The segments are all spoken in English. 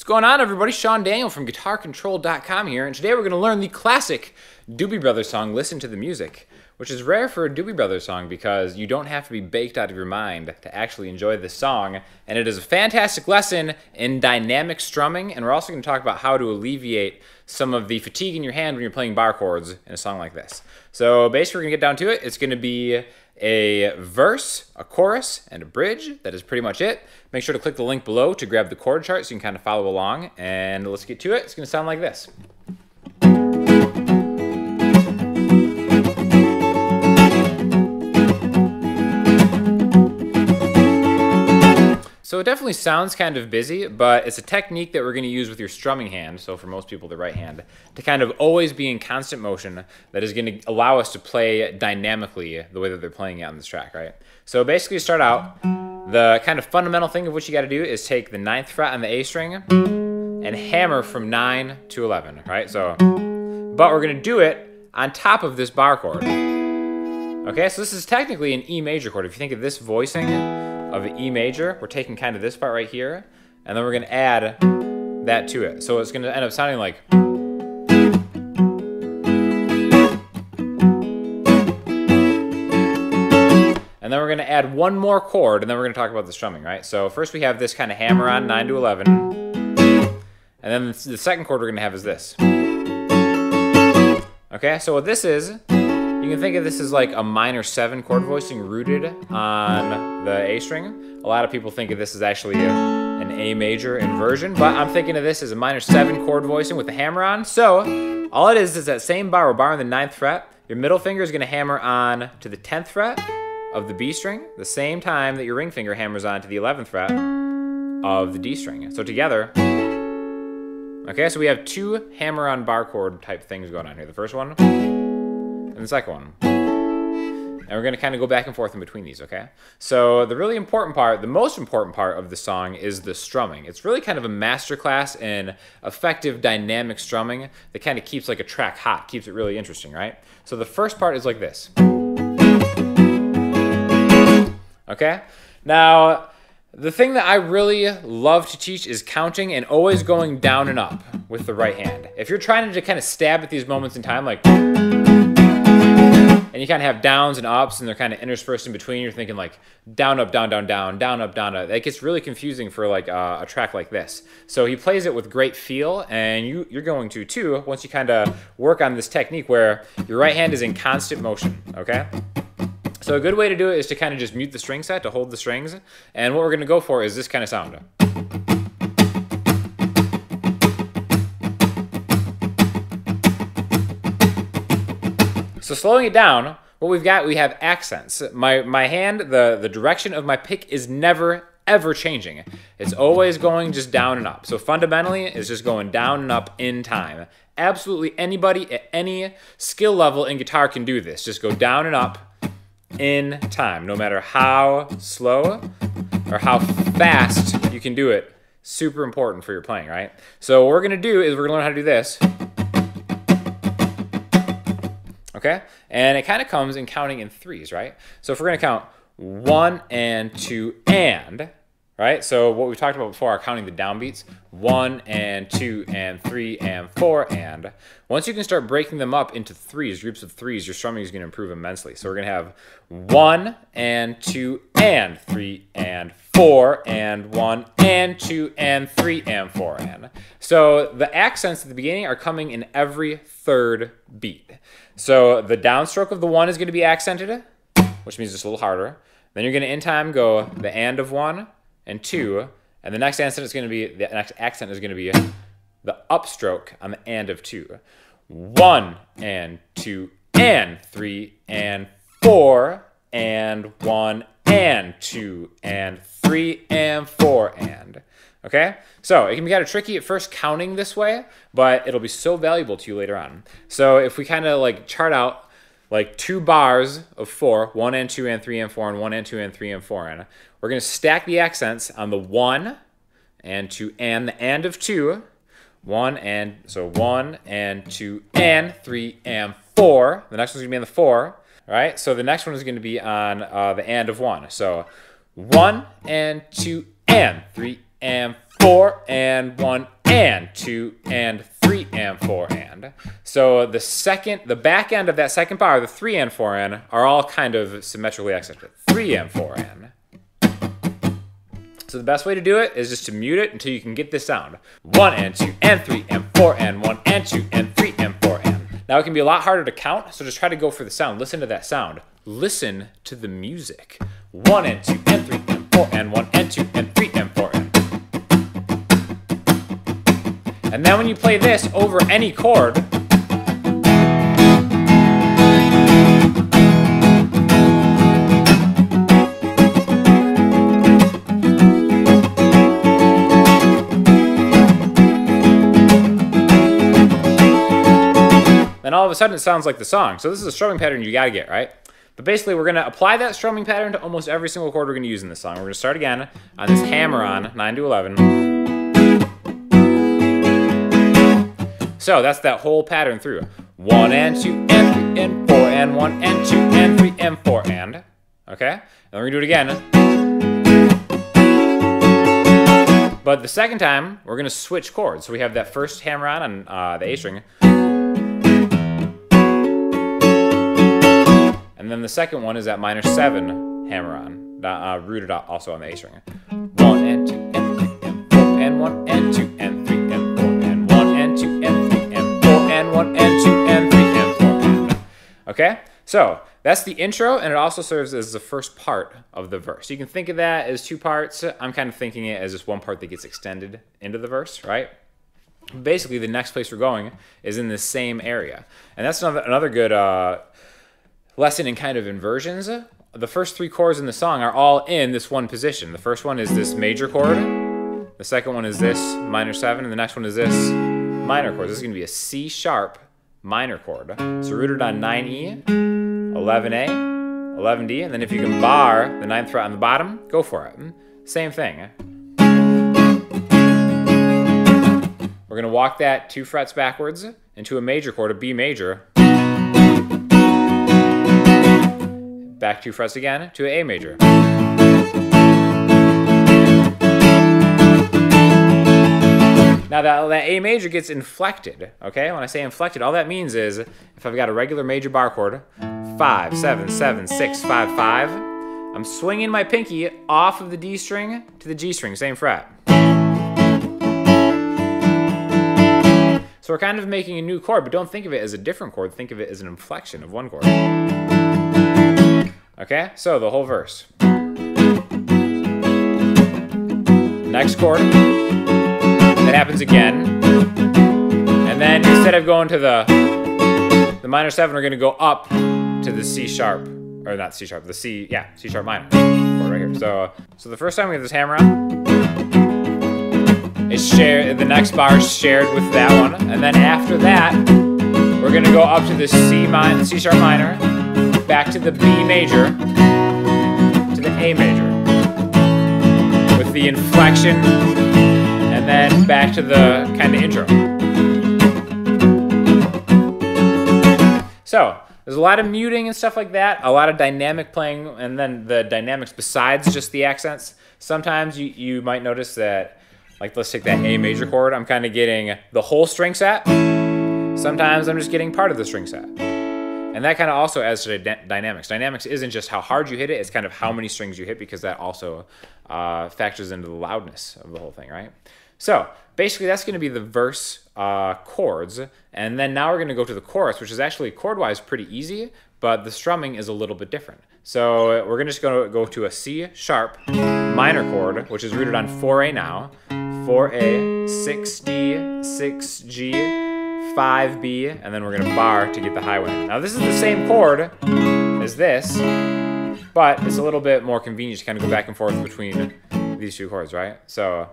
What's going on, everybody? Sean Daniel from GuitarControl.com here, and today we're going to learn the classic Doobie Brothers song, Listen to the Music, which is rare for a Doobie Brothers song because you don't have to be baked out of your mind to actually enjoy this song, and it is a fantastic lesson in dynamic strumming, and we're also going to talk about how to alleviate some of the fatigue in your hand when you're playing bar chords in a song like this. So basically we're going to get down to it. It's going to be a verse, a chorus, and a bridge. That is pretty much it. Make sure to click the link below to grab the chord chart so you can kind of follow along, and let's get to it. It's going to sound like this. So it definitely sounds kind of busy, but it's a technique that we're going to use with your strumming hand, so for most people the right hand, to kind of always be in constant motion that is going to allow us to play dynamically the way that they're playing it on this track, right? So basically to start out, the kind of fundamental thing of what you got to do is take the 9th fret on the A string and hammer from 9 to 11, right? So, but we're going to do it on top of this bar chord. Okay, so this is technically an E major chord. If you think of this voicing of an E major, we're taking kind of this part right here, and then we're going to add that to it. So it's going to end up sounding like... And then we're going to add one more chord, and then we're going to talk about the strumming, right? So first we have this kind of hammer on 9 to 11, and then the second chord we're going to have is this. Okay, so what this is, you can think of this as like a minor 7 chord voicing rooted on the A string. A lot of people think of this as actually an A major inversion, but I'm thinking of this as a minor 7 chord voicing with the hammer on. So all it is that same bar, we're barring the 9th fret. Your middle finger is going to hammer on to the 10th fret of the B string, the same time that your ring finger hammers on to the 11th fret of the D string. So together, okay, so we have 2 hammer-on bar chord type things going on here. The first one and the second one. And we're going to kind of go back and forth in between these, okay? So the really important part, the most important part of the song is the strumming. It's really kind of a masterclass in effective dynamic strumming that kind of keeps like a track hot, keeps it really interesting, right? So the first part is like this. Okay? Now, the thing that I really love to teach is counting and always going down and up with the right hand. If you're trying to kind of stab at these moments in time, like, and you kind of have downs and ups and they're kind of interspersed in between, you're thinking like down, up, down, down, down, down, up, down, up. That gets really confusing for like a track like this. So he plays it with great feel, and you're going to too once you kind of work on this technique where your right hand is in constant motion, okay? So a good way to do it is to kind of just mute the string set to hold the strings. And what we're going to go for is this kind of sound. So slowing it down, what we have accents. My hand, the direction of my pick is never, ever changing. It's always going just down and up. So fundamentally, it's just going down and up in time. Absolutely anybody at any skill level in guitar can do this. Just go down and up in time, no matter how slow or how fast you can do it. Super important for your playing, right? So what we're gonna do is we're gonna learn how to do this. Okay? And it kind of comes in counting in 3s, right? So if we're gonna count 1 and 2 and, right? So what we talked about before are counting the downbeats. 1 and 2 and 3 and 4 and. Once you can start breaking them up into 3s, groups of 3s, your strumming is going to improve immensely. So we're going to have 1 and 2 and 3 and 4 and 1 and 2 and 3 and 4 and. So the accents at the beginning are coming in every 3rd beat. So the downstroke of the 1 is going to be accented, which means it's a little harder. Then you're going to in time go the and of 1 and 2, and the next accent is going to be the upstroke on the and of 2. 1 and 2 and 3 and 4 and 1 and 2 and 3 and 4 and. Okay? So it can be kind of tricky at first counting this way, but it'll be so valuable to you later on. So if we kind of like chart out like 2 bars of 4, 1 and 2 and 3 and 4 and 1 and 2 and 3 and 4 and. We're going to stack the accents on the 1 and 2 and the and of 2. 1 and 2 and 3 and 4. The next one's going to be on the 4. All right? So the next one is going to be on the and of 1. So 1 and 2 and 3 and 4 and 1 and 2 and 3 and 4 and. So the back end of that second bar, the 3 and 4 and, are all kind of symmetrically accented. 3 and 4 and. So the best way to do it is just to mute it until you can get this sound. 1 and 2 and 3 and 4 and 1 and 2 and 3 and 4 and. Now it can be a lot harder to count, so just try to go for the sound. Listen to that sound. Listen to the music. 1 and 2 and 3 and 4 and 1 and 2 and 3 and 4 and. And then when you play this over any chord, then all of a sudden it sounds like the song. So this is a strumming pattern you gotta get, right? But basically we're gonna apply that strumming pattern to almost every single chord we're gonna use in this song. We're gonna start again on this hammer-on, 9 to 11. So that's that whole pattern through. 1 and 2 and 3 and 4 and 1 and 2 and 3 and 4 and. Okay? And we're gonna do it again. But the second time, we're gonna switch chords. So we have that first hammer-on the A string. And then the second one is that minor 7 hammer-on, rooted also on the A string. 1 and 2 and 3 and 4 and 1 and 2 and 3 and 4 and 1 and 2 and 3 and 4 and 1 and 2 and 3 and 4 and. Okay? So that's the intro, and it also serves as the first part of the verse. You can think of that as 2 parts. I'm kind of thinking it as just one part that gets extended into the verse, right? Basically, the next place we're going is in the same area. And that's another good lesson in kind of inversions. The first 3 chords in the song are all in this one position. The first one is this major chord. The second one is this minor 7, and the next one is this minor chord. This is going to be a C sharp minor chord. So rooted on 9E, 11A, 11D, and then if you can bar the 9th fret on the bottom, go for it. Same thing. We're going to walk that 2 frets backwards into a major chord, a B major. Back 2 frets again to an A major. Now that A major gets inflected, okay? When I say inflected, all that means is if I've got a regular major bar chord, 5, 7, 7, 6, 5, 5, I'm swinging my pinky off of the D string to the G string, same fret. So we're kind of making a new chord, but don't think of it as a different chord. Think of it as an inflection of one chord. Okay, so the whole verse. Next chord, that happens again. And then instead of going to the minor 7, we're going to go up to the C sharp, or not C sharp, C sharp minor chord right here. So the first time we have this hammer on, it's shared, the next bar is shared with that one. And then after that, we're going to go up to the C sharp minor, back to the B major, to the A major, with the inflection, and then back to the kind of intro. So there's a lot of muting and stuff like that, a lot of dynamic playing, and then the dynamics besides just the accents. Sometimes you might notice that, like let's take that A major chord, I'm kind of getting the whole string set. Sometimes I'm just getting part of the string set. And that kind of also adds to dynamics. Dynamics isn't just how hard you hit it, it's kind of how many strings you hit, because that also factors into the loudness of the whole thing, right? So basically that's going to be the verse chords, and then now we're going to go to the chorus, which is actually chord-wise pretty easy, but the strumming is a little bit different. So we're just going to go to a C sharp minor chord, which is rooted on 4A now, 4A, 6D, 6G, 5B, and then we're going to bar to get the high one. Now this is the same chord as this, but it's a little bit more convenient to kind of go back and forth between these 2 chords, right? So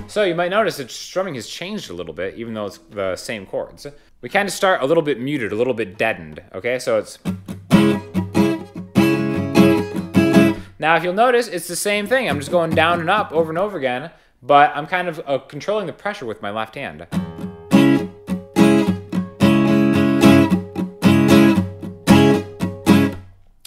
So you might notice that strumming has changed a little bit, even though it's the same chords. We kind of start a little bit muted, a little bit deadened, okay? So it's... Now, if you'll notice, it's the same thing. I'm just going down and up over and over again, but I'm kind of controlling the pressure with my left hand.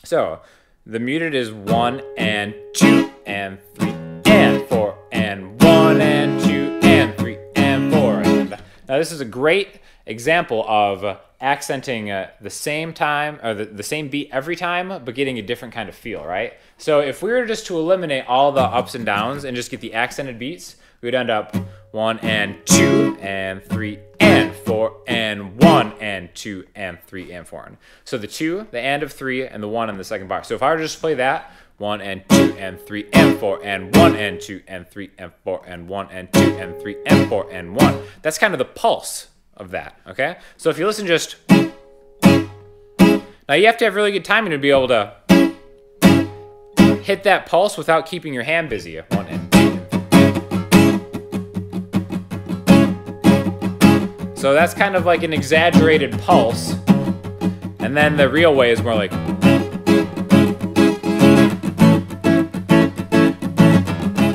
So, the muted is 1 and 2 and 3 and 4 and 1 and 2 and 3 and 4. Now, this is a great example of accenting the same time, or the same beat every time, but getting a different kind of feel, right? So if we were just to eliminate all the ups and downs and just get the accented beats, we would end up 1 and 2 and 3 and 4 and 1 and 2 and 3 and 4. So the 2, the and of 3, and the 1 in the second bar. So if I were to just play that, 1 and 2 and 3 and 4 and 1 and 2 and 3 and 4 and 1 and 2 and 3 and 4 and 1. That's kind of the pulse of that, okay? So if you listen just... Now you have to have really good timing to be able to hit that pulse without keeping your hand busy. 1 and 2. So that's kind of like an exaggerated pulse. And then the real way is more like...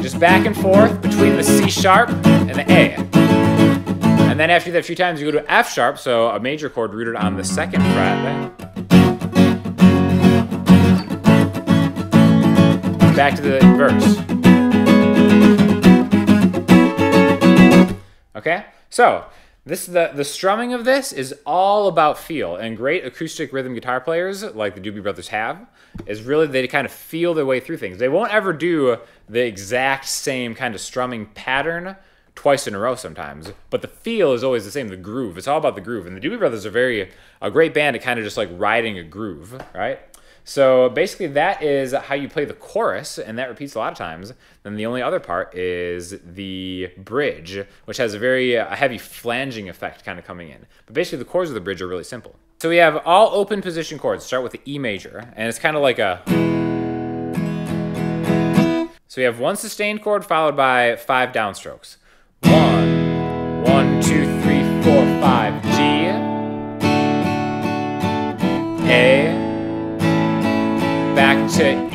Just back and forth between the C sharp and the A. And then after that a few times, you go to F sharp, so a major chord rooted on the 2nd fret. Back to the verse. Okay? So, the strumming of this is all about feel, and great acoustic rhythm guitar players, like the Doobie Brothers have, is really they kind of feel their way through things. They won't ever do the exact same kind of strumming pattern twice in a row sometimes, but the feel is always the same, the groove. It's all about the groove, and the Doobie Brothers are a great band at kind of just like riding a groove, right? So basically that is how you play the chorus, and that repeats a lot of times. Then the only other part is the bridge, which has a heavy flanging effect kind of coming in. But basically the chords of the bridge are really simple. So we have all open position chords. Start with the E major, and it's kind of like a... So we have 1 sustained chord followed by 5 downstrokes. 1, 1, 2, 3, 4, 5, G, A, back to E.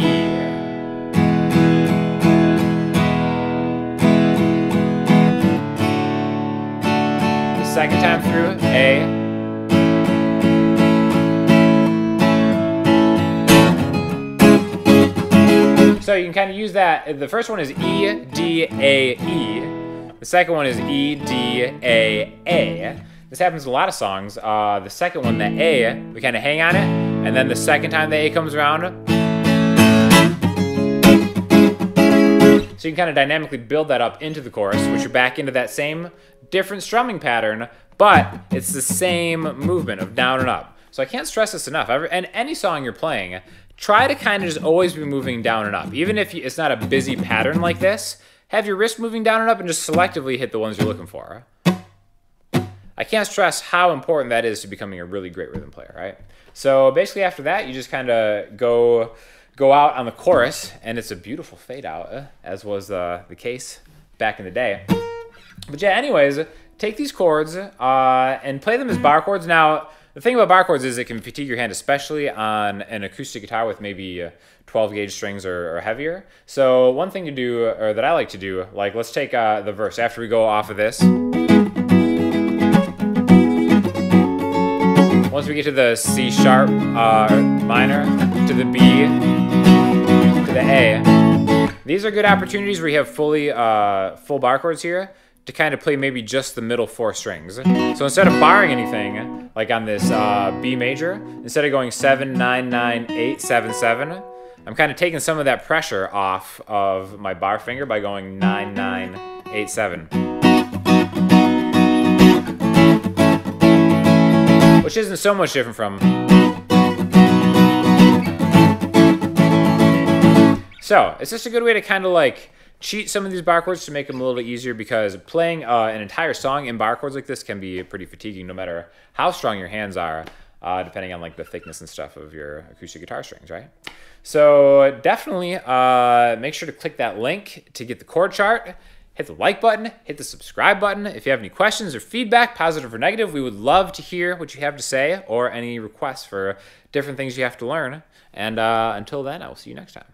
The second time through, A. So you can kind of use that. The first one is E, D, A, E. The second one is E, D, A, A. This happens in a lot of songs. The second one, the A, we kind of hang on it, and then the second time the A comes around, so you can kind of dynamically build that up into the chorus, which you're back into that same different strumming pattern, but it's the same movement of down and up. So I can't stress this enough. And any song you're playing, try to kind of just always be moving down and up. Even if it's not a busy pattern like this, have your wrist moving down and up and just selectively hit the ones you're looking for. I can't stress how important that is to becoming a really great rhythm player, right? So basically after that, you just kind of go out on the chorus, and it's a beautiful fade out, as was the case back in the day. But yeah, anyways, take these chords and play them as bar chords. Now, the thing about bar chords is it can fatigue your hand, especially on an acoustic guitar with maybe 12 gauge strings or heavier. So one thing to do, or that I like to do, like let's take the verse after we go off of this. Once we get to the C sharp minor, to the B, to the A, these are good opportunities where you have full bar chords here to kind of play maybe just the middle 4 strings. So instead of barring anything, like on this B major, instead of going 7, 9, 9, 8, 7, 7, I'm kind of taking some of that pressure off of my bar finger by going 9, 9, 8, 7. Which isn't so much different from... So, it's just a good way to kind of like cheat some of these bar chords to make them a little easier, because playing an entire song in bar chords like this can be pretty fatiguing no matter how strong your hands are, depending on like the thickness and stuff of your acoustic guitar strings, right? So definitely make sure to click that link to get the chord chart. Hit the like button, hit the subscribe button. If you have any questions or feedback, positive or negative, we would love to hear what you have to say, or any requests for different things you have to learn. And until then, I will see you next time.